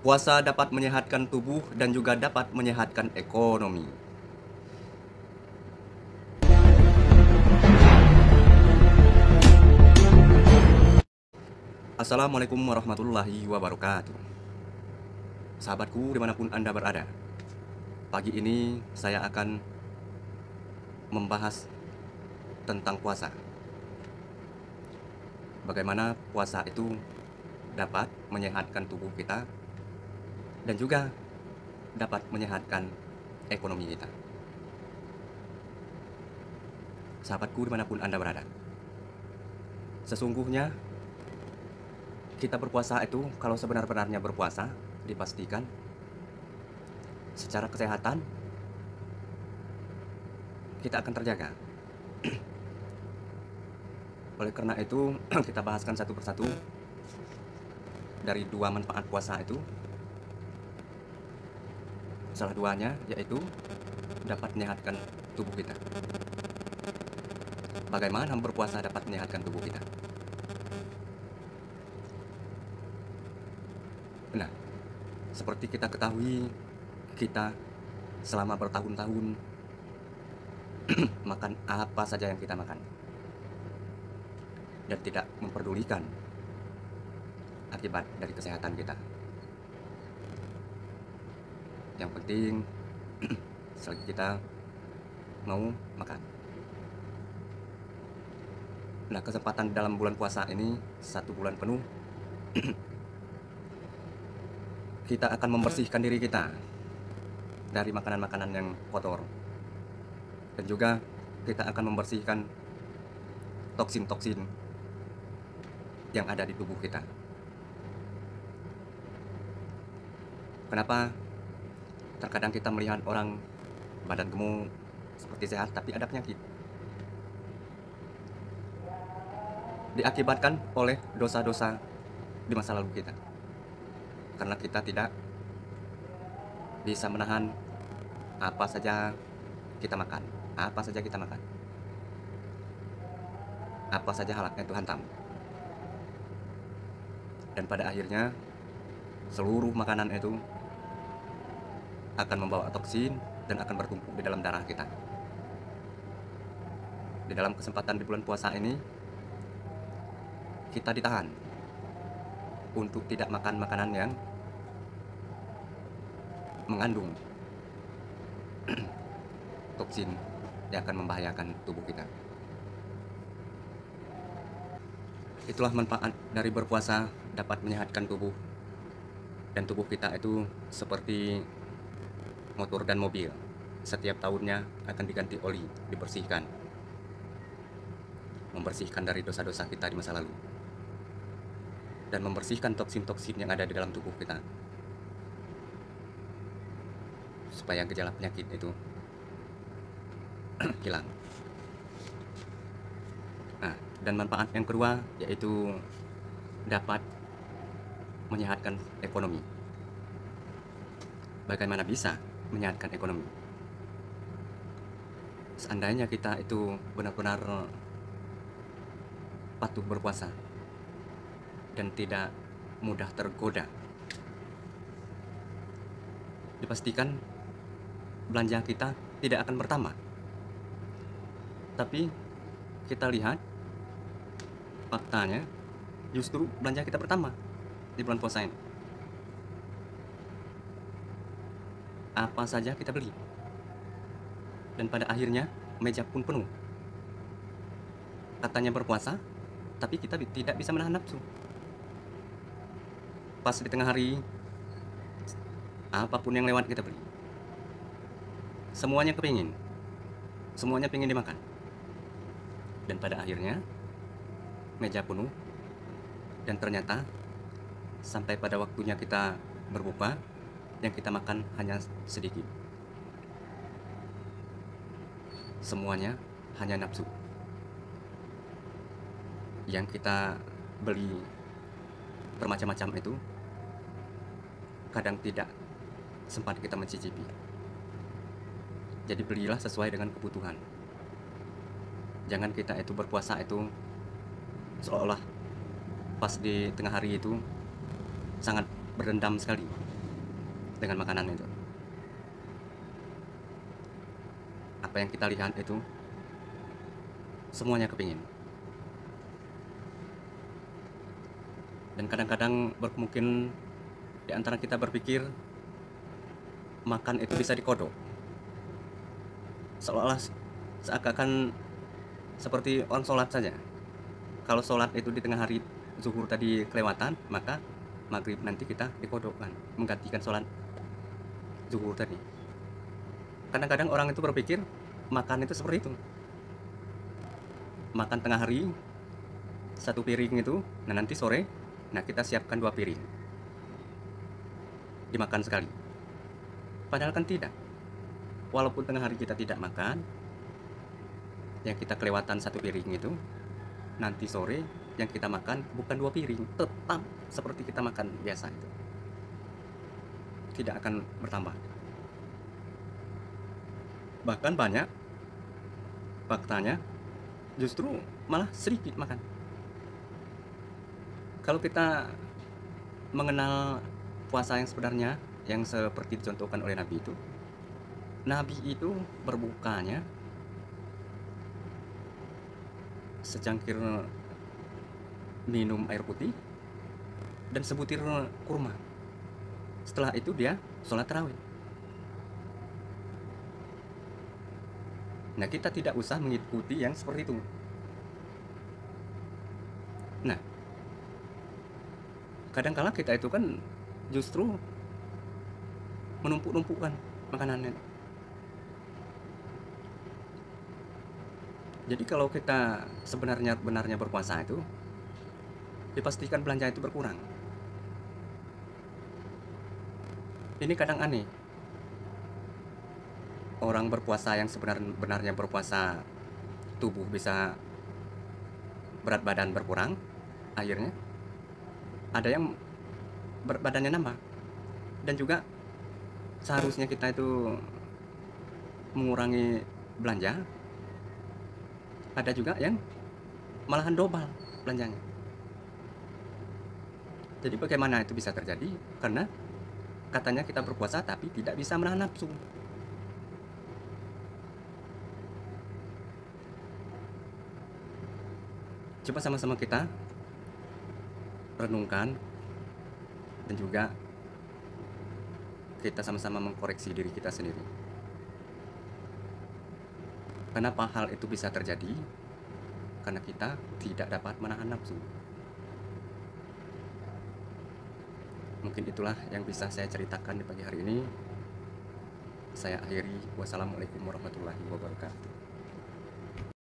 Puasa dapat menyehatkan tubuh dan juga dapat menyehatkan ekonomi. Assalamualaikum warahmatullahi wabarakatuh. Sahabatku dimanapun Anda berada, pagi ini saya akan membahas tentang puasa. Bagaimana puasa itu dapat menyehatkan tubuh kita dan juga dapat menyehatkan ekonomi kita. Sahabatku dimanapun Anda berada, sesungguhnya kita berpuasa itu, kalau sebenar-benarnya berpuasa, dipastikan secara kesehatan kita akan terjaga. Oleh karena itu, kita bahaskan satu persatu dari dua manfaat puasa itu. Salah duanya yaitu dapat menyehatkan tubuh kita. Bagaimana berpuasa dapat menyehatkan tubuh kita? Nah, seperti kita ketahui, kita selama bertahun-tahun makan apa saja yang kita makan dan tidak memperdulikan akibat dari kesehatan kita. Yang penting selagi kita mau makan. Nah, kesempatan dalam bulan puasa ini 1 bulan penuh kita akan membersihkan diri kita dari makanan-makanan yang kotor, dan juga kita akan membersihkan toksin-toksin yang ada di tubuh kita. Kenapa terkadang kita melihat orang badan gemuk seperti sehat tapi ada penyakit? Diakibatkan oleh dosa-dosa di masa lalu kita, karena kita tidak bisa menahan apa saja kita makan, apa saja kita makan, apa saja hal yang Tuhan tahu. Dan pada akhirnya seluruh makanan itu akan membawa toksin dan akan bertumpuk di dalam darah kita. Di dalam kesempatan di bulan puasa ini, kita ditahan untuk tidak makan makanan yang mengandung toksin yang akan membahayakan tubuh kita. Itulah manfaat dari berpuasa, dapat menyehatkan tubuh. Dan tubuh kita itu seperti motor dan mobil, setiap tahunnya akan diganti oli, dibersihkan, membersihkan dari dosa-dosa kita di masa lalu, dan membersihkan toksin-toksin yang ada di dalam tubuh kita, supaya gejala penyakit itu hilang. Nah, dan manfaat yang kedua yaitu dapat menyehatkan ekonomi. Bagaimana bisa menyehatkan ekonomi? Seandainya kita itu benar-benar patuh berpuasa dan tidak mudah tergoda, dipastikan belanja kita tidak akan bertambah. Tapi kita lihat faktanya justru belanja kita bertambah di bulan puasa ini. Apa saja kita beli, dan pada akhirnya meja pun penuh. Katanya berpuasa, tapi kita tidak bisa menahan nafsu. Pas di tengah hari, apapun yang lewat kita beli. Semuanya kepingin, semuanya pengen dimakan. Dan pada akhirnya meja penuh, dan ternyata sampai pada waktunya kita berbuka, yang kita makan hanya sedikit. Semuanya hanya nafsu. Yang kita beli bermacam-macam itu kadang tidak sempat kita mencicipi. Jadi belilah sesuai dengan kebutuhan. Jangan kita itu berpuasa itu seolah-olah pas di tengah hari itu sangat berdendam sekali. dengan makanan itu. Apa yang kita lihat itu semuanya kepingin. Dan kadang-kadang bermungkin di antara kita berpikir makan itu bisa dikodok. Seolah-olah seakan-akan seperti orang sholat saja. Kalau sholat itu di tengah hari zuhur tadi kelewatan, maka maghrib nanti kita dikodokkan, menggantikan sholat zuhur tadi. Kadang-kadang orang itu berpikir makan itu seperti itu. Makan tengah hari, satu piring itu, nah nanti sore, nah kita siapkan 2 piring. Dimakan sekali. Padahal kan tidak. Walaupun tengah hari kita tidak makan, yang kita kelewatan 1 piring itu, nanti sore yang kita makan bukan 2 piring, tetap seperti kita makan biasa itu. Tidak akan bertambah. Bahkan banyak faktanya justru malah sedikit makan. Kalau kita mengenal puasa yang sebenarnya, yang seperti dicontohkan oleh Nabi itu berbukanya secangkir minum air putih dan sebutir kurma. Setelah itu dia sholat tarawih. Nah, kita tidak usah mengikuti yang seperti itu. Nah, kadangkala kita itu kan justru menumpuk-numpukkan makanannya. Jadi kalau kita sebenarnya berpuasa itu, dipastikan belanja itu berkurang. Ini kadang aneh. Orang berpuasa yang sebenarnya berpuasa, tubuh bisa, berat badan berkurang, akhirnya ada yang berat badannya nambah. Dan juga seharusnya kita itu mengurangi belanja, ada juga yang malahan double belanjanya. Jadi bagaimana itu bisa terjadi? Karena katanya kita berpuasa tapi tidak bisa menahan nafsu. Coba sama-sama kita renungkan dan juga kita sama-sama mengkoreksi diri kita sendiri. Kenapa hal itu bisa terjadi? Karena kita tidak dapat menahan nafsu. Mungkin itulah yang bisa saya ceritakan di pagi hari ini. Saya akhiri. Wassalamualaikum warahmatullahi wabarakatuh.